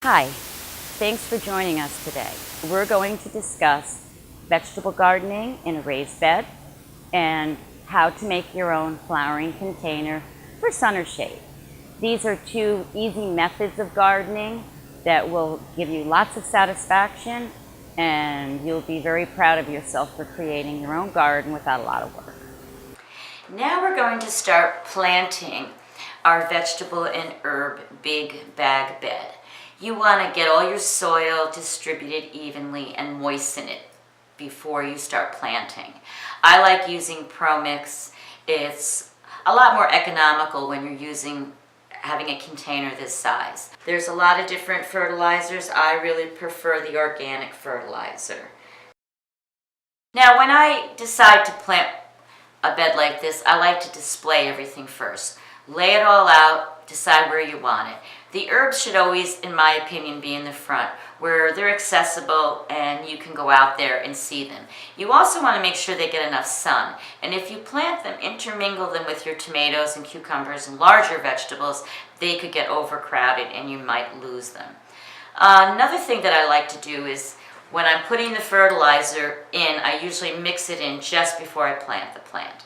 Hi, thanks for joining us today. We're going to discuss vegetable gardening in a raised bed and how to make your own flowering container for sun or shade. These are two easy methods of gardening that will give you lots of satisfaction, and you'll be very proud of yourself for creating your own garden without a lot of work. Now we're going to start planting our vegetable and herb big bag bed. You want to get all your soil distributed evenly and moisten it before you start planting. I like using ProMix. It's a lot more economical when you're having a container this size. There's a lot of different fertilizers. I really prefer the organic fertilizer. Now when I decide to plant a bed like this, I like to display everything first. Lay it all out, decide where you want it. The herbs should always, in my opinion, be in the front where they're accessible and you can go out there and see them. You also want to make sure they get enough sun. And if you plant them, intermingle them with your tomatoes and cucumbers and larger vegetables, they could get overcrowded and you might lose them. Another thing that I like to do is when I'm putting the fertilizer in, I usually mix it in just before I plant the plant.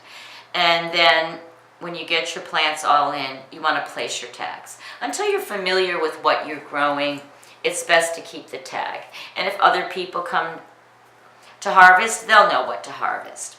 And then when you get your plants all in, you want to place your tags. Until you're familiar with what you're growing, it's best to keep the tag. And if other people come to harvest, they'll know what to harvest.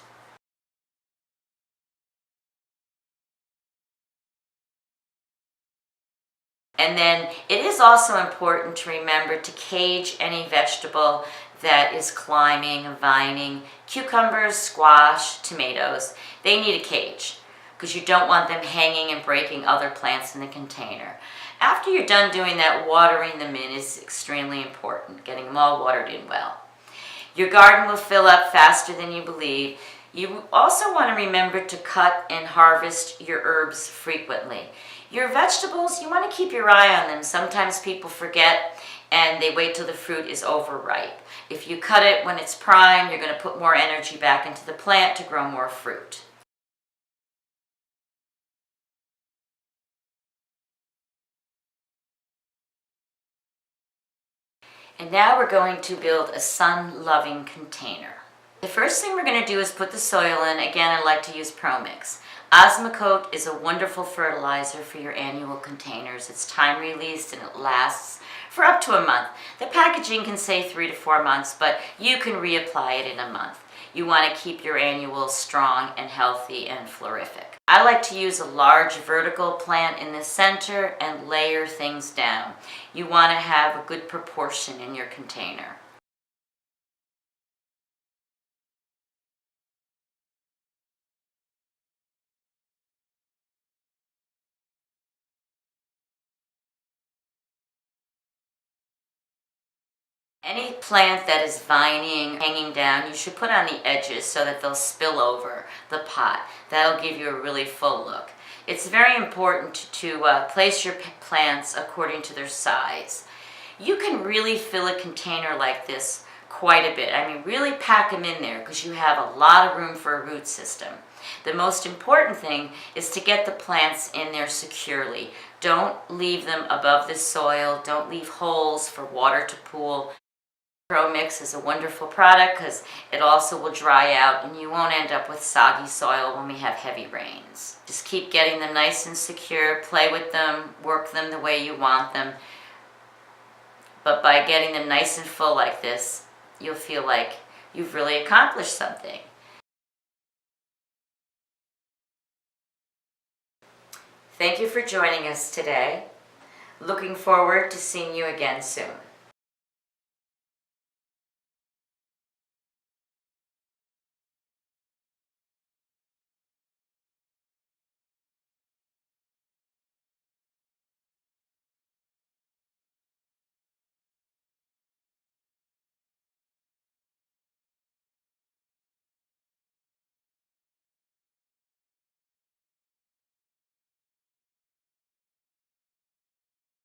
And then it is also important to remember to cage any vegetable that is climbing, vining. Cucumbers, squash, tomatoes, they need a cage because you don't want them hanging and breaking other plants in the container. After you're done doing that, watering them in is extremely important, getting them all watered in well. Your garden will fill up faster than you believe. You also want to remember to cut and harvest your herbs frequently. Your vegetables, you want to keep your eye on them. Sometimes people forget and they wait till the fruit is overripe. If you cut it when it's prime, you're going to put more energy back into the plant to grow more fruit. And now we're going to build a sun-loving container. The first thing we're going to do is put the soil in. Again, I like to use ProMix. Osmocote is a wonderful fertilizer for your annual containers. It's time released and it lasts for up to a month. The packaging can say 3 to 4 months, but you can reapply it in a month. You want to keep your annuals strong and healthy and florific. I like to use a large vertical plant in the center and layer things down. You want to have a good proportion in your container. Any plant that is vining, hanging down, you should put on the edges so that they'll spill over the pot. That'll give you a really full look. It's very important to place your plants according to their size. You can really fill a container like this quite a bit. I mean, really pack them in there because you have a lot of room for a root system. The most important thing is to get the plants in there securely. Don't leave them above the soil. Don't leave holes for water to pool. ProMix is a wonderful product because it also will dry out and you won't end up with soggy soil when we have heavy rains. Just keep getting them nice and secure, play with them, work them the way you want them. But by getting them nice and full like this, you'll feel like you've really accomplished something. Thank you for joining us today. Looking forward to seeing you again soon.